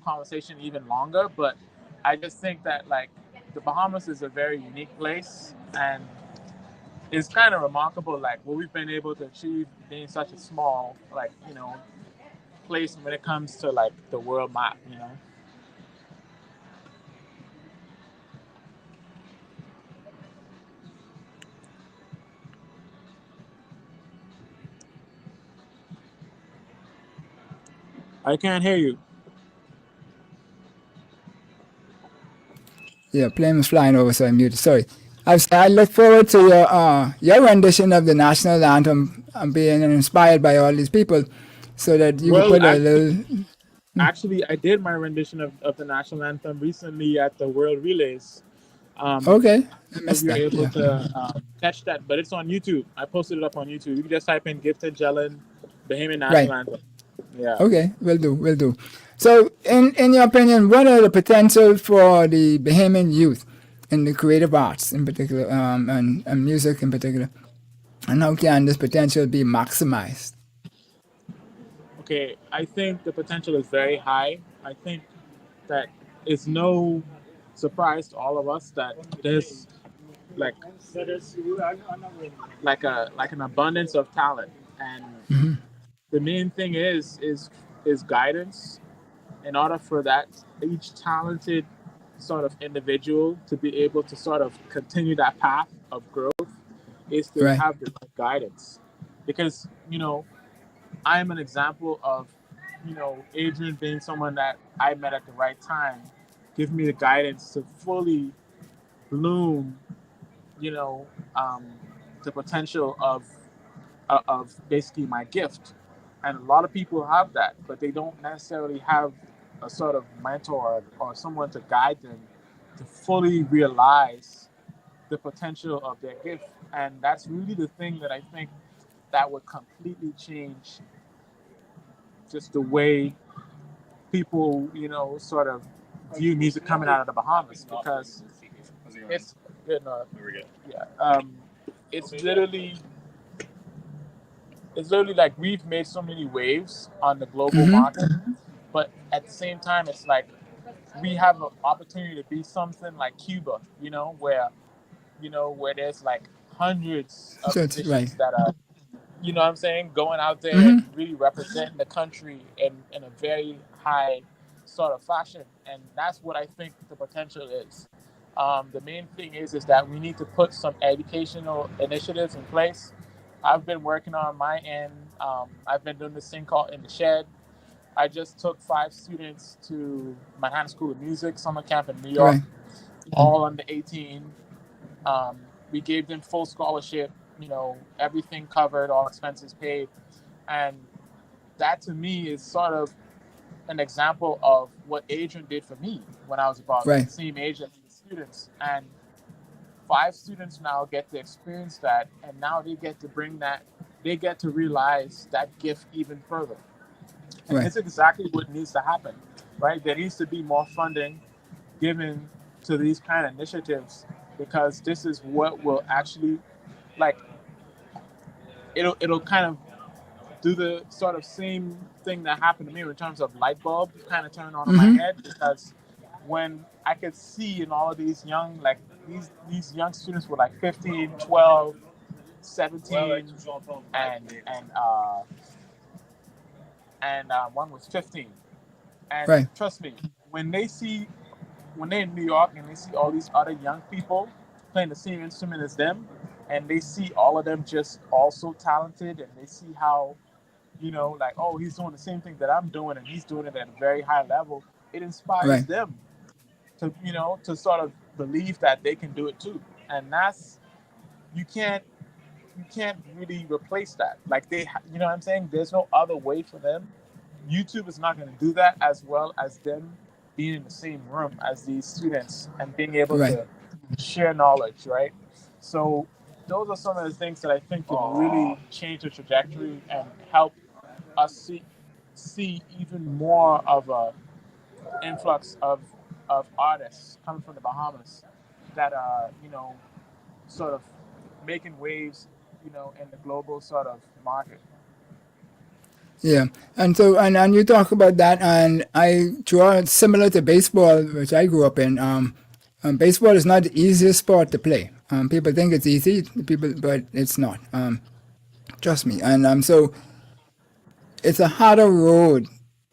S3: conversation even longer, but I just think that like the Bahamas is a very unique place, and it's kind of remarkable like what we've been able to achieve being such a small place when it comes to like the world map. I can't hear you.
S1: Yeah, plane was flying over, so I muted. Sorry. I look forward to your rendition of the national anthem. I'm being inspired by all these people, so that you
S3: Well,
S1: could put a little.
S3: Actually, I did my rendition of the national anthem recently at the World Relays.
S1: Okay, I
S3: If
S1: missed
S3: you're
S1: that.
S3: able
S1: Yeah.
S3: to catch that, but it's on YouTube. I posted it up on YouTube. You can just type in Giveton Gelin Bahamian
S1: Right.
S3: National Anthem. Yeah.
S1: Okay, will do. So, in your opinion, what are the potential for the Bahamian youth in the creative arts, in particular, and music in particular, and how can this potential be maximized?
S3: Okay, I think the potential is very high. I think that it's no surprise to all of us that there's like an abundance of talent, and the main thing is guidance. In order for that each talented sort of individual to be able to sort of continue that path of growth is to
S1: Right.
S3: have the right guidance, because I'm an example of Adrian being someone that I met at the right time, give me the guidance to fully bloom the potential of basically my gift. And a lot of people have that, but they don't necessarily have a sort of mentor or someone to guide them to fully realize the potential of their gift. And that's really the thing that I think that would completely change just the way people, sort of view music coming out of the Bahamas, because it's good. Yeah, it's literally it's literally like we've made so many waves on the global market, but at the same time, it's like we have an opportunity to be something like Cuba, where there's like hundreds of
S1: So it's right.
S3: musicians that are, what I'm saying, going out there and really representing the country in a very high sort of fashion. And that's what I think the potential is. The main thing is that we need to put some educational initiatives in place. I've been working on my end. I've been doing this thing called In the Shed. I just took 5 students to Manhattan School of Music summer camp in New York,
S1: Right.
S3: all under 18. We gave them full scholarship, everything covered, all expenses paid. And that to me is sort of an example of what Adrian did for me when I was about the same age as the students. And 5 students now get to experience that, and now they get to bring that, they get to realize that gift even further. And it's exactly what needs to happen, right? There needs to be more funding given to these kind of initiatives, because this is what will actually, like, it'll kind of do the sort of same thing that happened to me in terms of light bulb kind of turn on in my head, because when I could see in all of these young, like these young students were like 15, 12, 17, and one was 15. And trust me, when they're in New York and they see all these other young people playing the same instrument as them, and they see all of them just also talented, and they see how, like, oh, he's doing the same thing that I'm doing, and he's doing it at a very high level, it inspires them to, to sort of believe that they can do it too. And that's, you can't really replace that. Like, they, what I'm saying? There's no other way for them. YouTube is not going to do that as well as them being in the same room as these students and being able to share knowledge, right? So those are some of the things that I think can really change the trajectory and help us see even more of a influx of artists coming from the Bahamas that are, sort of making waves, in the global sort of market.
S1: Yeah, and so and you talk about that, and I draw similar to baseball, which I grew up in. Baseball is not the easiest sport to play. People think it's easy, but it's not. Trust me. And so it's a harder road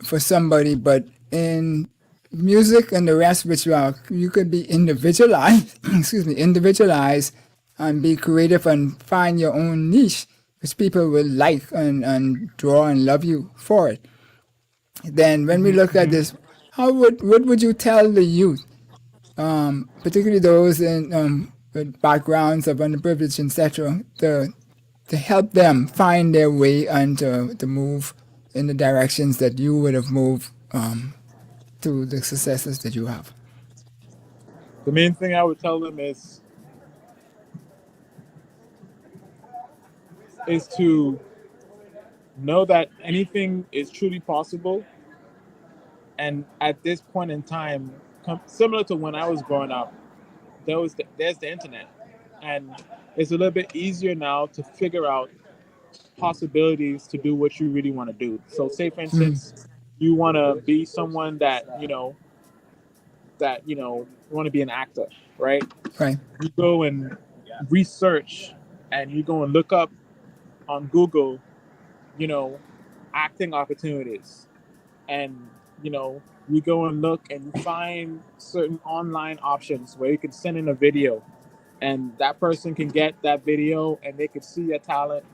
S1: for somebody, but in music and the rest, which you could be individualized, individualized, and be creative and find your own niche, which people will like and draw and love you for it. Then when we look at this, what would you tell the youth, particularly those in with backgrounds of underprivileged, etc., to help them find their way and to move in the directions that you would have moved to the successes that you have?
S3: The main thing I would tell them is to know that anything is truly possible. And at this point in time, similar to when I was growing up, there's the internet. And it's a little bit easier now to figure out possibilities to do what you really want to do. So say, for instance, you want to be someone that, you want to be an actor, right?
S1: Right.
S3: You go and research, and you go and look up on Google, acting opportunities. And, you go and look and you find certain online options where you can send in a video, and that person can get that video and they can see your talent,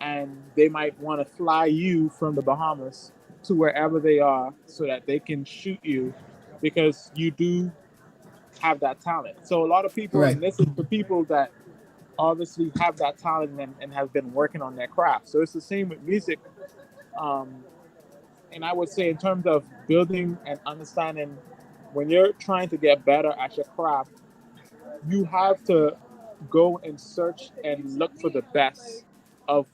S3: and they might want to fly you from the Bahamas to wherever they are so that they can shoot you because you do have that talent. So a lot of people, and this is for people that obviously have that talent and have been working on their craft. So it's the same with music. And I would say in terms of building and understanding, when you're trying to get better at your craft, you have to go and search and look for the best of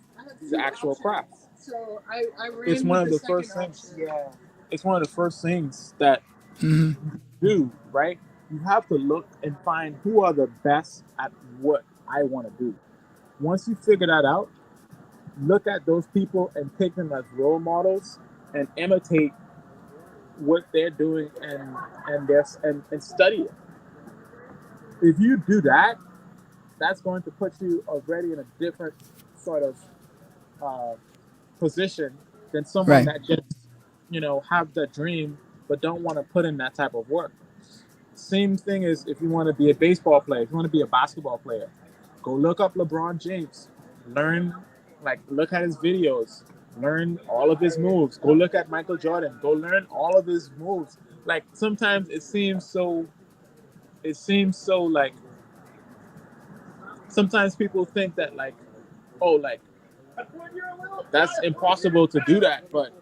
S3: the actual craft.
S4: So I
S3: it's one of the first things. Yeah, it's one of the first things that you do, right? You have to look and find who are the best at what I want to do. Once you figure that out, look at those people and take them as role models and imitate what they're doing and study it. If you do that, that's going to put you already in a different sort of uh, position than someone
S1: Right.
S3: that just have the dream but don't want to put in that type of work. Same thing is if you want to be a baseball player, if you want to be a basketball player, go look up LeBron James, learn, like look at his videos, learn all of his moves. Go look at Michael Jordan, go learn all of his moves. Like sometimes it seems so like sometimes people think that like, oh, like that's impossible to do that, but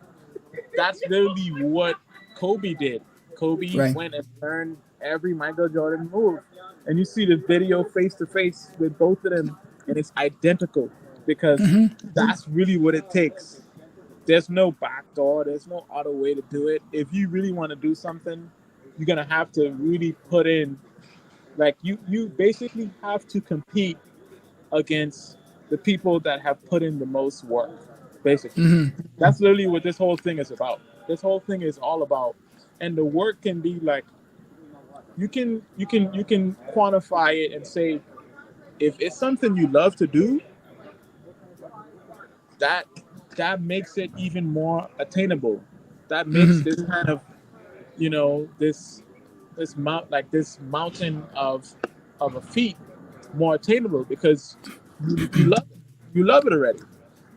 S3: that's literally what Kobe did. Kobe
S1: Right.
S3: went and learned every Michael Jordan move, and you see the video face to face with both of them, and it's identical because that's really what it takes. There's no backdoor. There's no other way to do it. If you really want to do something, you're gonna have to really put in. Like you basically have to compete against the people that have put in the most work. Basically, that's literally what this whole thing is about. This whole thing is all about, and the work can be like you can quantify it and say if it's something you love to do, that makes it even more attainable. That makes this kind of this mountain of a feat more attainable because you love it. You love it already.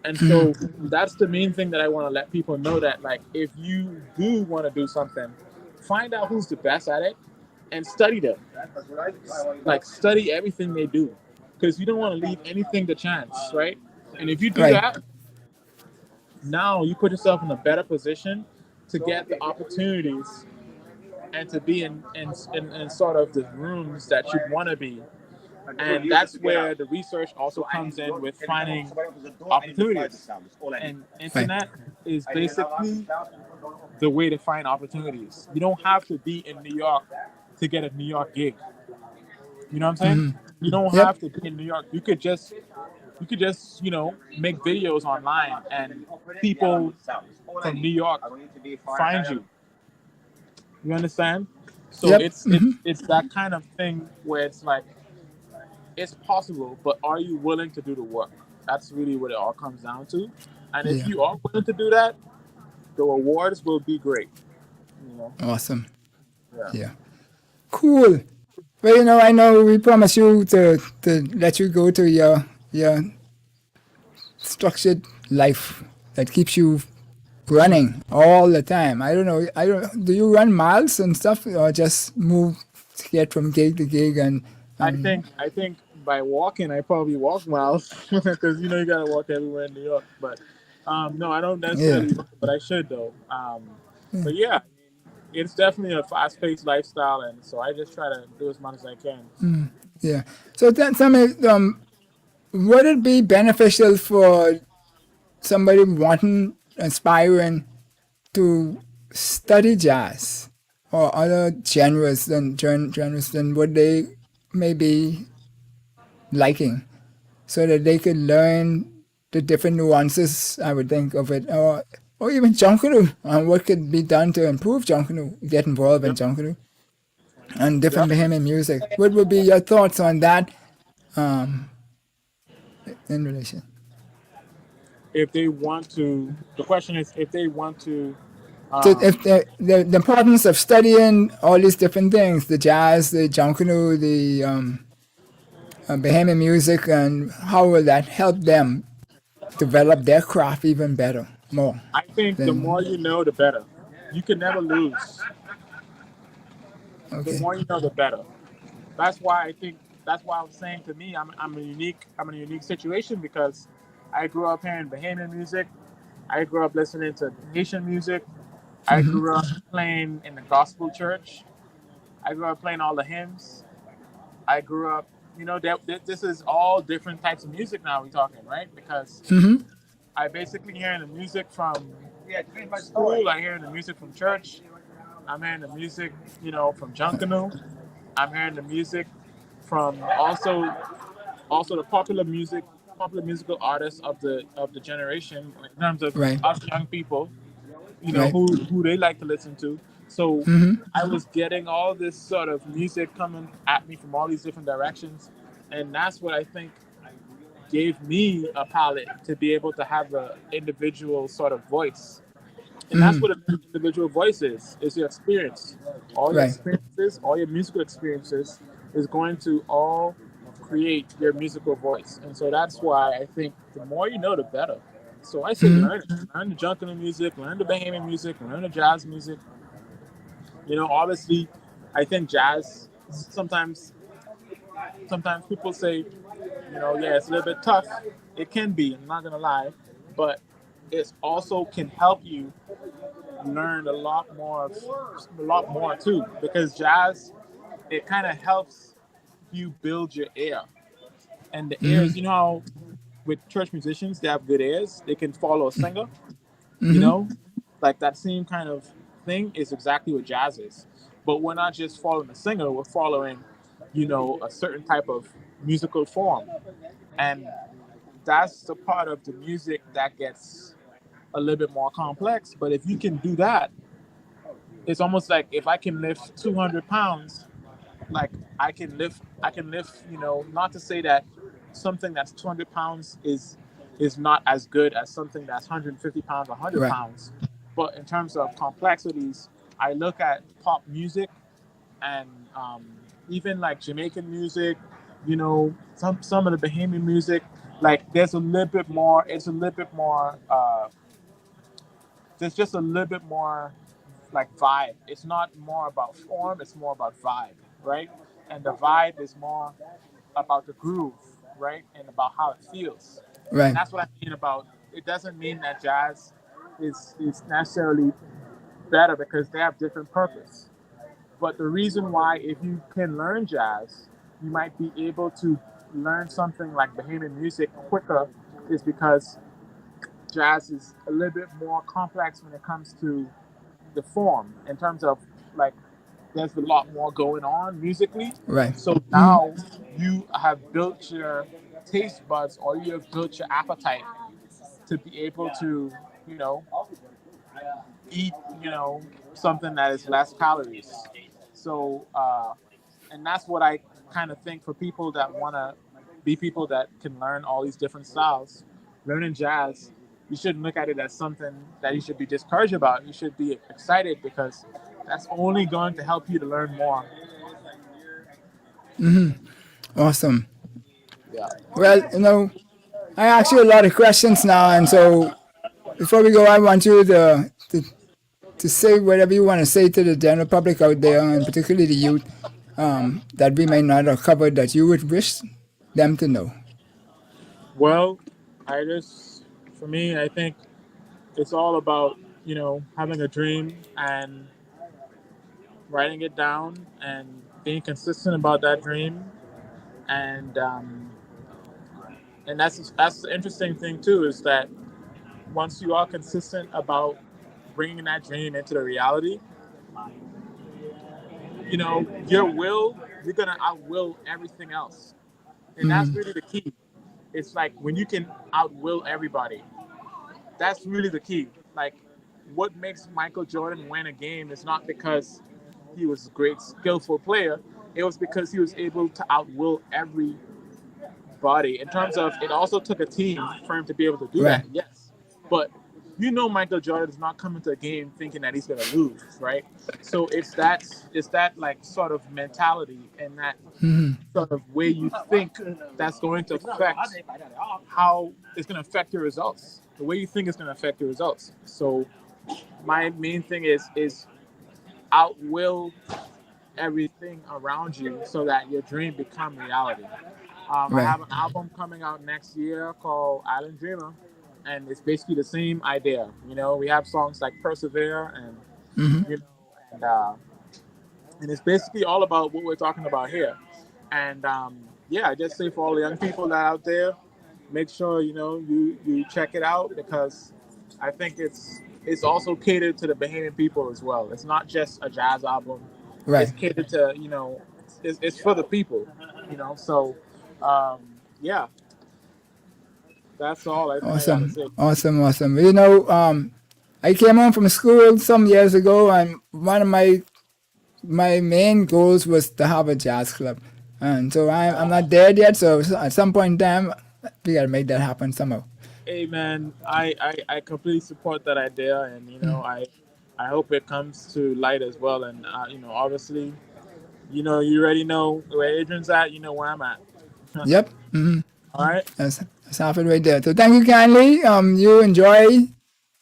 S3: And so that's the main thing that I want to let people know, that like if you do want to do something, find out who's the best at it and study them. Like study everything they do, because you don't want to leave anything to chance, right? And if you do
S1: Right.
S3: that, now you put yourself in a better position to get the opportunities and to be in sort of the rooms that you want to be. And that's where the research also comes in with finding opportunities. And internet is basically the way to find opportunities. You don't have to be in New York to get a New York gig. You know what I'm saying? You don't
S1: Yep.
S3: have to be in New York. You could just make videos online and people from New York find you. You understand? So
S1: Yep.
S3: it's that kind of thing where it's like it's possible, but are you willing to do the work? That's really what it all comes down to. And if
S1: Yeah.
S3: you are willing to do that, the awards will be great.
S1: Awesome.
S3: Yeah.
S1: Yeah. Cool. Well, I know we promised you to let you go to your structured life that keeps you running all the time. I don't know. Do you run miles and stuff, or just move to get from gig to gig and
S3: I think by walking, I probably walk miles because you gotta walk everywhere in New York. But no, I don't necessarily, but I should though. But yeah, it's definitely a fast-paced lifestyle, and so I just try to do as much as I can.
S1: yeah. So then tell me, would it be beneficial for somebody wanting, aspiring to study jazz or other genres than what they may be liking, so that they could learn the different nuances, I would think, of it, or even Jonkanu, and what could be done to improve Jonkanu, get involved in Jonkanu, and different Bahamian music. What would be your thoughts on that in relation?
S3: If they want to, the question is if they want to.
S1: So if the importance of studying all these different things, the jazz, the Jonkanu, the Bahamian music, and how will that help them develop their craft even better, more?
S3: I think the more you know, the better. You can never lose. The
S1: Okay.
S3: more you know, the better. That's why I was saying, to me, I'm in a unique situation because I grew up hearing Bahamian music. I grew up listening to Haitian music. I grew up playing in the gospel church. I grew up playing all the hymns. I grew up, this is all different types of music now we're talking, right? Because I basically hearing the music from school. I'm hearing the music from church. I'm hearing the music, from Jonkanu. I'm hearing the music from also the popular music popular musical artists of the generation in terms of
S1: Right.
S3: us young people,
S1: Right.
S3: who they like to listen to. So I was getting all this sort of music coming at me from all these different directions, and that's what I think gave me a palette to be able to have an individual sort of voice. And that's what an individual voice is your experience. All your
S1: Right.
S3: experiences, all your musical experiences is going to all create your musical voice. And so that's why I think the more you know, the better. So I say learn the jungle music, learn the Bahamian music, learn the jazz music. Obviously, I think jazz sometimes people say, yeah, it's a little bit tough. It can be, I'm not gonna lie, but it also can help you learn a lot more too. Because jazz, it kind of helps you build your ear, and the ears, how with church musicians they have good ears, they can follow a singer. Like that same kind of thing is exactly what jazz is. But we're not just following a singer; we're following, a certain type of musical form, and that's the part of the music that gets a little bit more complex. But if you can do that, it's almost like if I can lift 200 pounds, like I can lift, not to say that something that's 200 pounds is not as good as something that's 150 pounds, 100
S1: Right.
S3: pounds. But in terms of complexities, I look at pop music and even like Jamaican music, some of the Bahamian music, like there's a little bit more, there's just a little bit more like vibe. It's not more about form, it's more about vibe, right? And the vibe is more about the groove, right? And about how it feels. And
S1: Right.
S3: that's what I mean about it doesn't mean that jazz is necessarily better because they have different purpose. But the reason why if you can learn jazz, you might be able to learn something like Bahamian music quicker is because jazz is a little bit more complex when it comes to the form in terms of like there's a lot more going on musically.
S1: Right.
S3: So now you have built your taste buds or you have built your appetite to be able to, you know, eat, something that is less calories. So, and that's what I kind of think for people that want to be people that can learn all these different styles. Learning jazz, you shouldn't look at it as something that you should be discouraged about. You should be excited because that's only going to help you to learn more.
S1: Awesome.
S3: Yeah.
S1: Well, I asked you a lot of questions now, and so before we go, I want you to say whatever you want to say to the general public out there, and particularly the youth, that we may not have covered that you would wish them to know.
S3: Well, for me, I think it's all about, having a dream and writing it down and being consistent about that dream. And that's the interesting thing too is that once you are consistent about bringing that dream into the reality, you're gonna outwill everything else, and that's really the key. It's like when you can outwill everybody, that's really the key. Like, what makes Michael Jordan win a game is not because he was a great, skillful player. It was because he was able to outwill everybody. In terms of, it also took a team for him to be able to do
S1: Right.
S3: that, yes. But Michael Jordan is not coming to a game thinking that he's going to lose, right? So it's that like sort of mentality and that sort of way you think that's going to affect how it's going to affect your results. The way you think is going to affect your results. So my main thing is outwill everything around you so that your dream become reality. I
S1: Right.
S3: have an album coming out next year called Island Dreamer, and it's basically the same idea. We have songs like Persevere and you know, and it's basically all about what we're talking about here. And yeah, I just say for all the young people that are out there, make sure you check it out because I think it's also catered to the Bahamian people as well. It's not just a jazz album.
S1: Right.
S3: It's catered to it's for the people. So yeah. That's all I think I gotta say.
S1: Awesome. You know, I came home from school some years ago, and one of my main goals was to have a jazz club. And so I'm not there yet, so at some point in time, we got to make that happen somehow.
S3: Hey, man, I completely support that idea, and, you know, I hope it comes to light as well. And, you know, obviously, you know, you already know where Adrian's at, you know where I'm at.
S1: Yep. Mm-hmm.
S3: All right.
S1: That's half it right there. So thank you kindly. You enjoy.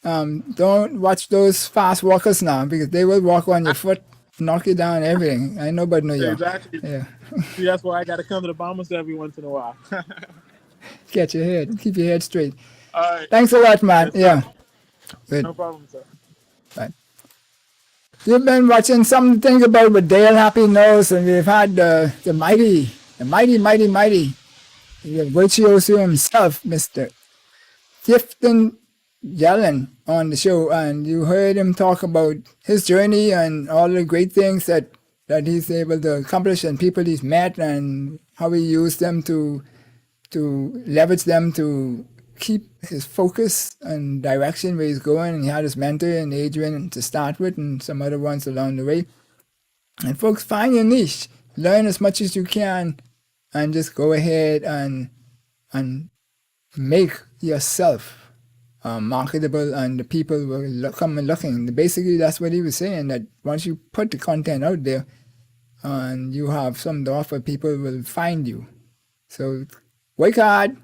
S1: Don't watch those fast walkers now, because they will walk on your foot, knock you down, everything. I know, but no, you.
S3: Exactly.
S1: Yeah.
S3: See, that's why I got to come to the Bahamas every once in a while.
S1: Keep your head straight.
S3: All right.
S1: Thanks a lot, man.
S3: Yes,
S1: yeah. Good.
S3: No problem, sir.
S1: Right. You've been watching something to think about with Dale Happy Knowles, and we've had the mighty virtuoso himself, Mr. Giveton Gelin, on the show, and you heard him talk about his journey and all the great things that he's able to accomplish, and people he's met, and how he used them to leverage them to keep his focus and direction where he's going. And he had his mentor and Adrian to start with, and some other ones along the way. And folks, find your niche, learn as much as you can, and just go ahead and make yourself marketable, and the people will come and looking. Basically, that's what he was saying, that once you put the content out there and you have something to offer, people will find you. So work hard,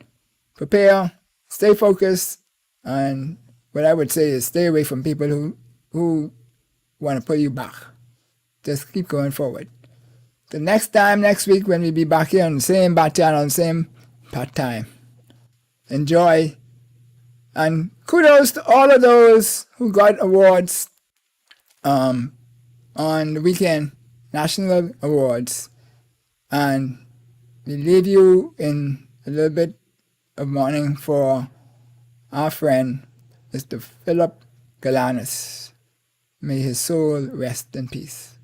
S1: prepare, stay focused, and what I would say is stay away from people who want to pull you back. Just keep going forward. The next week, when we be back here on the same bat channel, same part time. Enjoy. And kudos to all of those who got awards on the weekend, national awards. And we leave you in a little bit of mourning for our friend, Mr. Philip Galanis. May his soul rest in peace.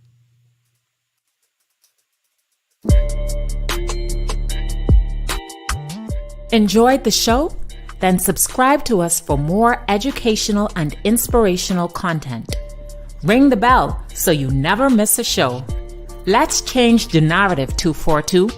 S2: Enjoyed the show? Then subscribe to us for more educational and inspirational content. Ring the bell so you never miss a show. Let's change the narrative, 242.